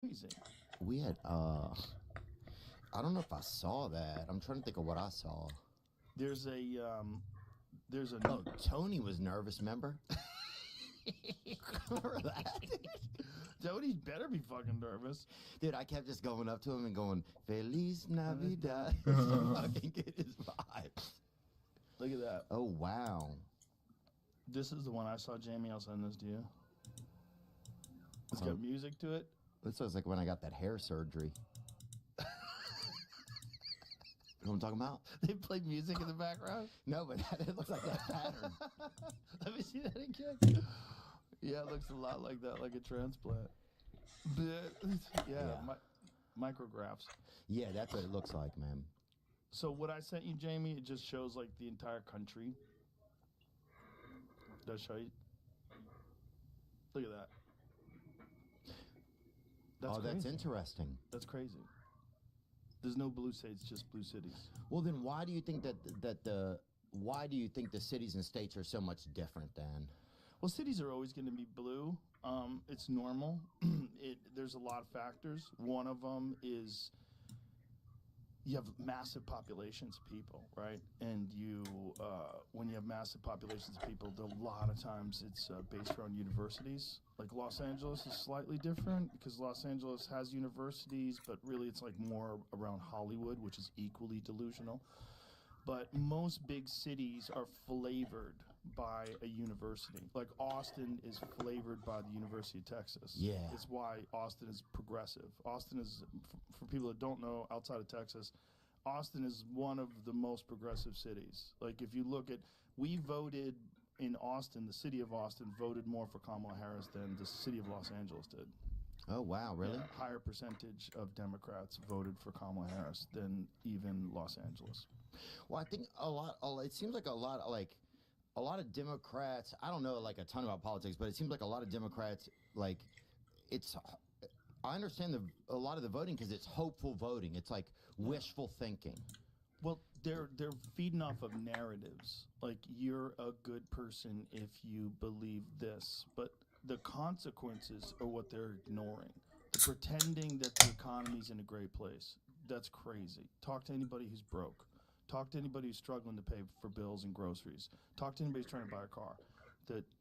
Crazy. We had I don't know if I saw that. I'm trying to think of what I saw. There's a there's a Oh, Tony was nervous, remember? Remember that? Tony better be fucking nervous. Dude, I kept just going up to him and going, Feliz Navidad. To fucking get his vibes. Look at that. Oh, wow. This is the one I saw, Jamie. I'll send this to you. It's Oh. got music to it. This was like when I got that hair surgery. You know what I'm talking about? They play music in the background. No, but it looks like that pattern. Let me see that again. Yeah, it looks a lot like that, like a transplant. Yeah. Micrographs. Yeah, that's what it looks like, man. So what I sent you, Jamie, it just shows like the entire country. Does show you? Look at that. That's Oh, that's crazy. interesting. That's crazy. There's no blue states, just blue cities. Well, then why do you think why do you think the cities and states are so much different then? Well, cities are always going to be blue. It's normal. There's a lot of factors. One of them is you have massive populations of people, right? And when you have massive populations of people, a lot of times it's based around universities. Like Los Angeles is slightly different because Los Angeles has universities, but really it's like more around Hollywood, which is equally delusional. But most big cities are flavored by a university. Like Austin is flavored by the University of Texas. Yeah. It's why Austin is progressive. Austin is, for people that don't know outside of Texas, Austin is one of the most progressive cities. Like if you look at, we voted in Austin, the city of Austin voted more for Kamala Harris than the city of Los Angeles did. Oh, wow, really? Yeah, higher percentage of Democrats voted for Kamala Harris than even Los Angeles. Well, I think it seems like a lot of Democrats, I don't know like a ton about politics, but it seems like a lot of Democrats, like, it's, I understand a lot of the voting because it's hopeful voting. It's like wishful thinking. Well, they're feeding off of narratives. Like you're a good person if you believe this, but the consequences are what they're ignoring. They're pretending that the economy's in a great place. That's crazy. Talk to anybody who's broke. Talk to anybody who's struggling to pay for bills and groceries. Talk to anybody who's trying to buy a car.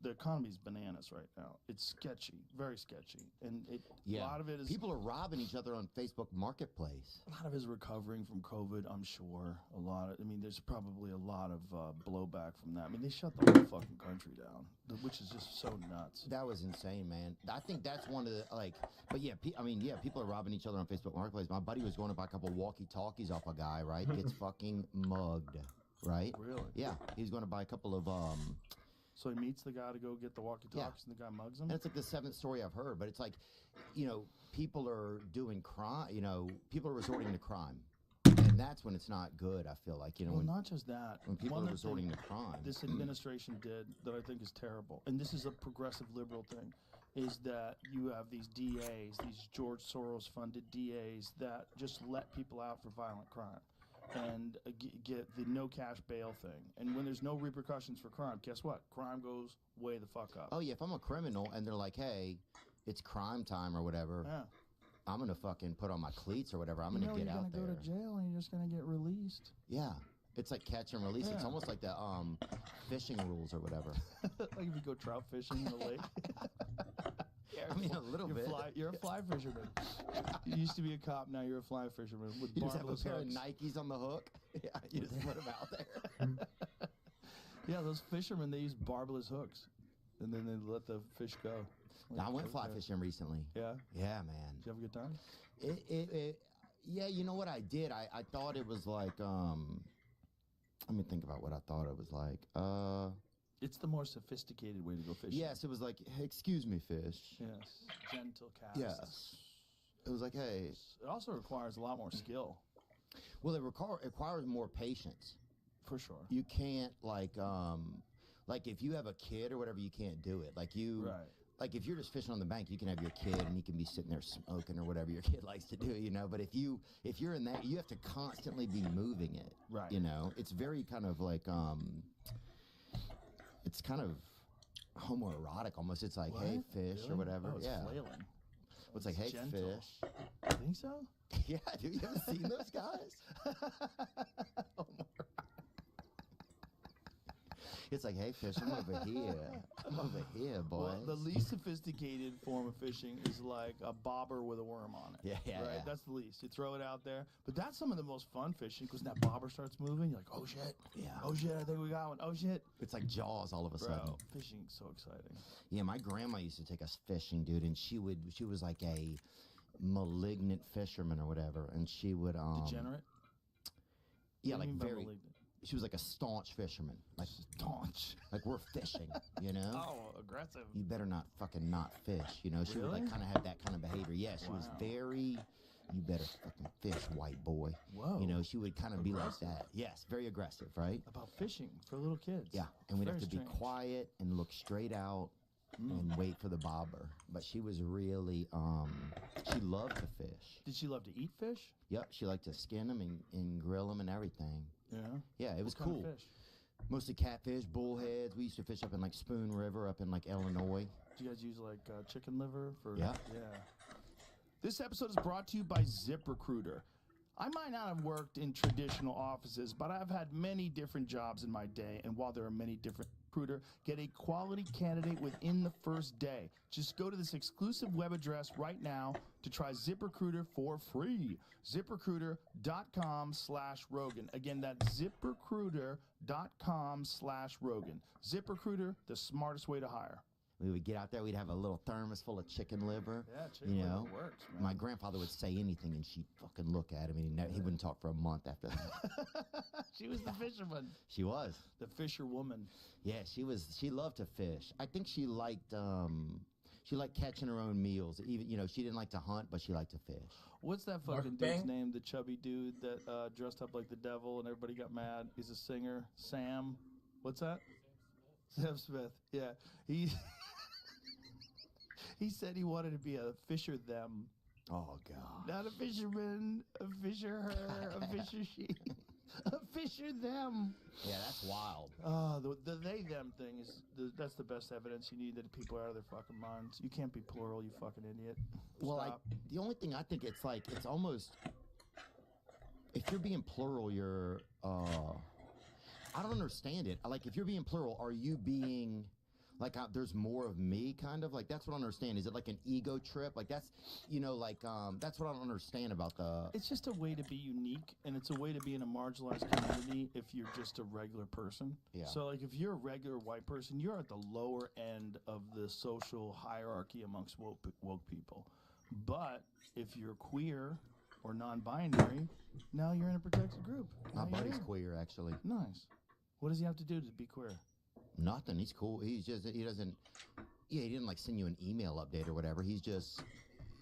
The economy's bananas right now. It's sketchy, very sketchy, and a lot of it is people are robbing each other on Facebook Marketplace. a lot of it is recovering from COVID. I'm sure I mean, there's probably a lot of blowback from that. I mean, they shut the whole fucking country down, which is just so nuts. That was insane, man. I think that's one of the but yeah, people are robbing each other on Facebook Marketplace. My buddy was going to buy a couple walkie-talkies off a guy, right? Gets fucking mugged, right? Really? Yeah, he's going to buy a couple of So he meets the guy to go get the walkie-talkies, and the guy mugs him. And it's like the seventh story I've heard, but it's like, people are doing crime. People are resorting to crime, and that's when it's not good. I feel like Well, not just that. when people One are thing resorting to crime. this administration did that I think is terrible, and this is a progressive liberal thing, is that you have these DAs, these George Soros-funded DAs that just let people out for violent crime. And get the no cash bail thing. And when there's no repercussions for crime, guess what? Crime goes way the fuck up. Oh yeah, if I'm a criminal and they're like, hey, it's crime time or whatever, Yeah. I'm gonna fucking put on my cleats or whatever. I'm gonna get out there. You're gonna go to jail and you're just gonna get released. Yeah, it's like catch and release. Yeah. It's almost like the fishing rules or whatever. Like if you go trout fishing in the lake. I mean, a little bit. You're a fly fisherman. You used to be a cop, now you're a fly fisherman with You just have a barbless pair hooks. of Nikes on the hook. Yeah, you just put them out there. Yeah, those fishermen, they use barbless hooks. And then they let the fish go. Like, I went fly okay. fishing recently. Yeah? Yeah, man. Did you have a good time? Yeah, you know what I did? I thought it was like, let me think about what I thought it was like. It's the more sophisticated way to go fishing. Yes, it was like, hey, excuse me, fish. Yes. Gentle casts. Yes. It was like, hey. It also requires a lot more skill. Well, it requires more patience. For sure. You can't, like if you have a kid or whatever, you can't do it. Right. Like if you're just fishing on the bank, you can have your kid and he can be sitting there smoking or whatever your kid likes to do, But if you're in that, you have to constantly be moving it. Right. It's very kind of like, it's kind of homoerotic almost. It's like, What? hey, fish Really? or whatever. Oh, it's yeah. flailing. It's like, hey, gentle. fish. Think so? Yeah, dude, you haven't seen those guys? Oh my It's like, hey, fish, I'm over here. I'm over here, boys. Well, the least sophisticated form of fishing is like a bobber with a worm on it. Yeah, right? yeah. That's the least. You throw it out there. But that's some of the most fun fishing because that bobber starts moving. You're like, oh shit. Yeah. Oh shit, I think we got one. Oh shit. It's like Jaws all of a sudden. Bro, fishing's so exciting. Yeah, my grandma used to take us fishing, dude, and she was like a malignant fisherman or whatever, and she would Degenerate? Yeah, What do like you mean by very. malignant? She was like a staunch fisherman. Like Staunch. like we're fishing, you know? Oh, aggressive. You better not fucking not fish, you know? She would Really? like kind of have that kind of behavior. Yeah, she was Wow. very, you better fucking fish, white boy. Whoa. You know, she would kind of be like Aggressive. that. Yes, very aggressive, right? About fishing for little kids. Yeah, and we'd Very have to be strange. quiet and look straight out and wait for the bobber. But she was really, she loved to fish. Did she love to eat fish? Yep, she liked to skin them and grill them and everything. Yeah. Yeah, it was What kind cool. of fish? Mostly catfish, bullheads. We used to fish up in like Spoon River up in like Illinois. Do you guys use like chicken liver for? Yeah. Yeah. This episode is brought to you by ZipRecruiter. I might not have worked in traditional offices, but I've had many different jobs in my day, and while there are many different recruiter, get a quality candidate within the first day. Just go to this exclusive web address right now to try ZipRecruiter for free. ZipRecruiter.com/Rogan. Again, that's ZipRecruiter.com/Rogan. ZipRecruiter, the smartest way to hire. We would get out there. We'd have a little thermos full of chicken liver. Yeah, chicken you liver know, works, man. my grandfather would say anything, and she'd fucking look at him, and he wouldn't talk for a month after that. She was the fisherman. She was. The fisher woman. Yeah, she was. She loved to fish. I think she liked catching her own meals. Even she didn't like to hunt, but she liked to fish. What's that fucking dude's name? The chubby dude that dressed up like the devil and everybody got mad. He's a singer. Sam. What's that? Sam Smith. Yeah. He he said he wanted to be a fisher them. Oh God. Not a fisherman, a fisher her, a fisher she. A fisher them. Yeah, that's wild. The they them thing is that's the best evidence you need that people are out of their fucking minds. You can't be plural, you fucking idiot. Well, Stop. the only thing I think it's almost, if you're being plural, you're I don't understand it. Like, if you're being plural, are you being like there's more of me, kind of? Like, that's what I don't understand. Is it like an ego trip? Like, that's that's what I don't understand about the. It's just a way to be unique, and it's a way to be in a marginalized community if you're just a regular person. Yeah. So, like, if you're a regular white person, you're at the lower end of the social hierarchy amongst woke people. But if you're queer or non-binary, now you're in a protected group. My Now you're buddy's in. queer, actually. Nice. What does he have to do to be queer? Nothing. He's cool. He doesn't. Yeah, he didn't like send you an email update or whatever. He's just.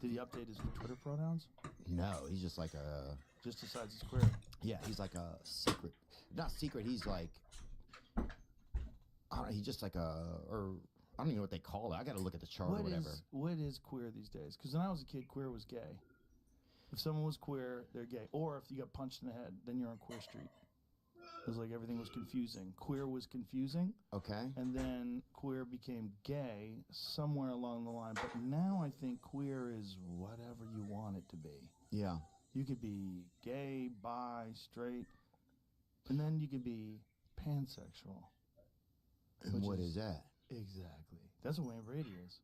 Did he update his Twitter pronouns? No, he's just like a. Just decides he's queer. Yeah, he's like a secret. Not secret. He's like. I don't know. He's just like a. Or I don't even know what they call it. I got to look at the chart or whatever. What is queer these days? Because when I was a kid, queer was gay. If someone was queer, they're gay. Or if you got punched in the head, then you're on queer street. It was like everything was confusing. Queer was confusing. Okay. And then queer became gay somewhere along the line. But now I think queer is whatever you want it to be. Yeah. You could be gay, bi, straight, and then you could be pansexual. And what is that? Exactly. That's what Wayne Brady is.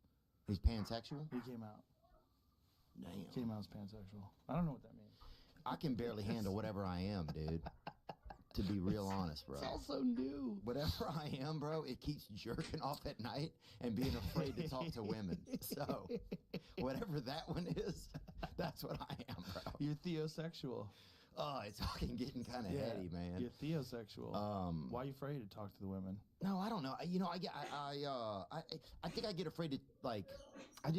He's pansexual? He came out. Damn. Came out as pansexual. I don't know what that means. I can barely handle whatever I am, dude. To be real honest, bro. It's also new. Whatever I am, bro, it keeps jerking off at night and being afraid to talk to women. So, whatever that one is, that's what I am, bro. You're theosexual. Oh, it's fucking getting kind of heady, man. You're theosexual. Why are you afraid to talk to the women? No, I don't know. I think I get afraid to like. I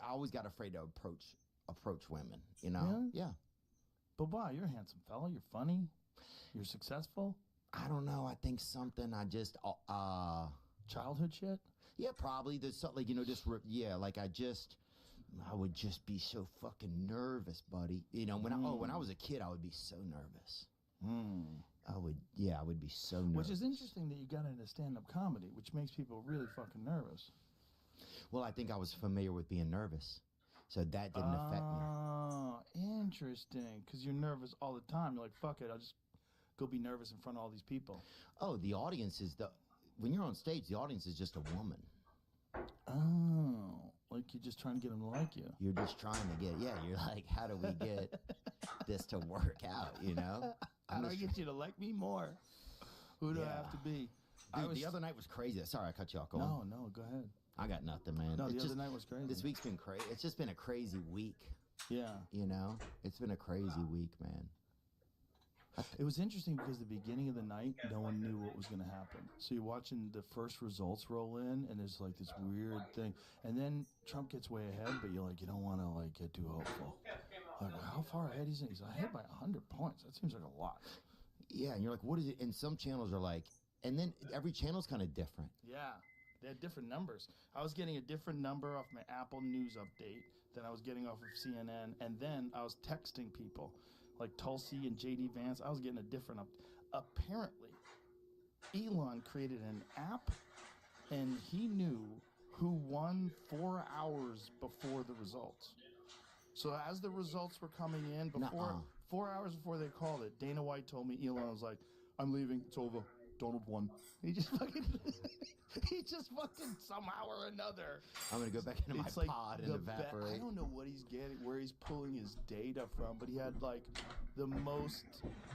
always got afraid to approach women. You know? Yeah. But why? You're a handsome fella. You're funny. You're successful. I don't know. I think something. I just childhood shit. Yeah, probably. There's something like like I would just be so fucking nervous, buddy. You know, when I was a kid, I would be so nervous. I would be so nervous. Which is interesting that you got into stand-up comedy, which makes people really fucking nervous. Well, I think I was familiar with being nervous. so that didn't affect me. Oh, interesting. Because you're nervous all the time. You're like, fuck it, I'll just go be nervous in front of all these people. Oh, the audience is when you're on stage, the audience is just a woman. Oh, like you're just trying to get them to like you. You're just trying to get, you're like, how do we get this to work out, you know? How do I get you to like me more? Who do I have to be? Dude, the other night was crazy. Sorry, I cut you off. Go on. No, go ahead. I got nothing, man. No, the other night was crazy. This week's been crazy. It's just been a crazy week. Yeah. You know? It's been a crazy week, man. It was interesting because the beginning of the night, no one knew what was going to happen. So you're watching the first results roll in, and there's like this weird thing. And then Trump gets way ahead, but you're like, you don't want to like get too hopeful. Like, how far ahead he's in? He's ahead by 100 points. That seems like a lot. Yeah, and you're like, what is it? And some channels are like, and then every channel's kind of different. Yeah, they had different numbers. I was getting a different number off my Apple News update than I was getting off of CNN, and then I was texting people. Like Tulsi and J.D. Vance, I was getting a different apparently, Elon created an app, and he knew who won 4 hours before the results. So as the results were coming in, 4 hours before they called it, Dana White told me, Elon was like, I'm leaving, it's over, Donald won. He just fucking somehow or another. I'm gonna go back into my pod and evaporate. I don't know what he's getting, where he's pulling his data from, but he had like the most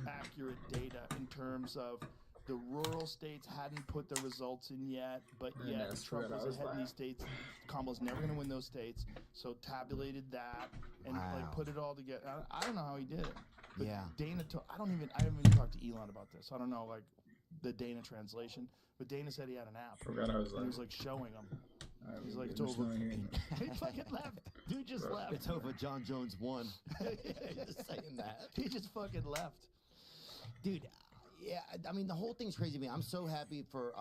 accurate data in terms of the rural states hadn't put the results in yet, but yet Trump was ahead in these states. Kamala's never going to win those states, so tabulated that and like put it all together. I don't know how he did it. But Dana, I haven't even talked to Elon about this. I don't know like the Dana translation, but Dana said he had an app. He was like showing him. He's like, it's over. He fucking left. Dude just left. It's over. John Jones won. Just saying that. He just fucking left. Dude, yeah, I mean, the whole thing's crazy to me. I'm so happy for,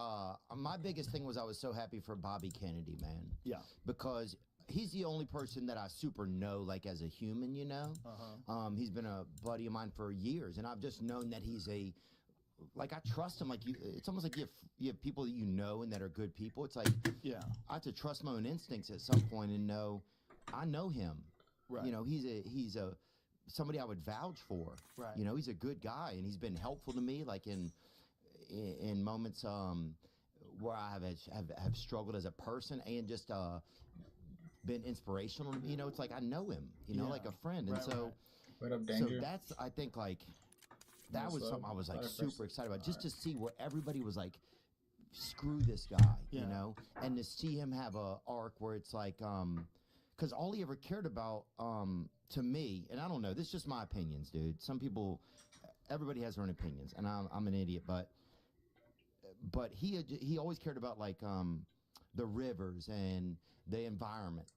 my biggest thing was I was so happy for Bobby Kennedy, man. Yeah. Because he's the only person that I super know, like, as a human, you know? He's been a buddy of mine for years, and I've just known that he's like, I trust him. Like, it's almost like you have people that you know and that are good people. It's like, I have to trust my own instincts at some point and know, I know him. Right. You know, he's somebody I would vouch for. Right. You know, he's a good guy, and he's been helpful to me, like in moments where I have struggled as a person, and just been inspirational. You know, it's like I know him. You know, like a friend, and so that's I think like. That was something I was like super excited about, just to see where everybody was like, screw this guy, you know, and to see him have a arc where it's like, because all he ever cared about, to me, and I don't know, this is just my opinions, dude. Some people, everybody has their own opinions, and I'm an idiot, but he always cared about like the rivers and the environment.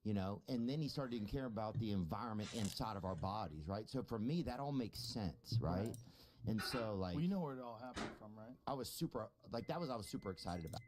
You know, and then he started to care about the environment inside of our bodies, right? So for me, that all makes sense, right? And so, like, well, you know where it all happened from, right? I was super, like, I was super excited about.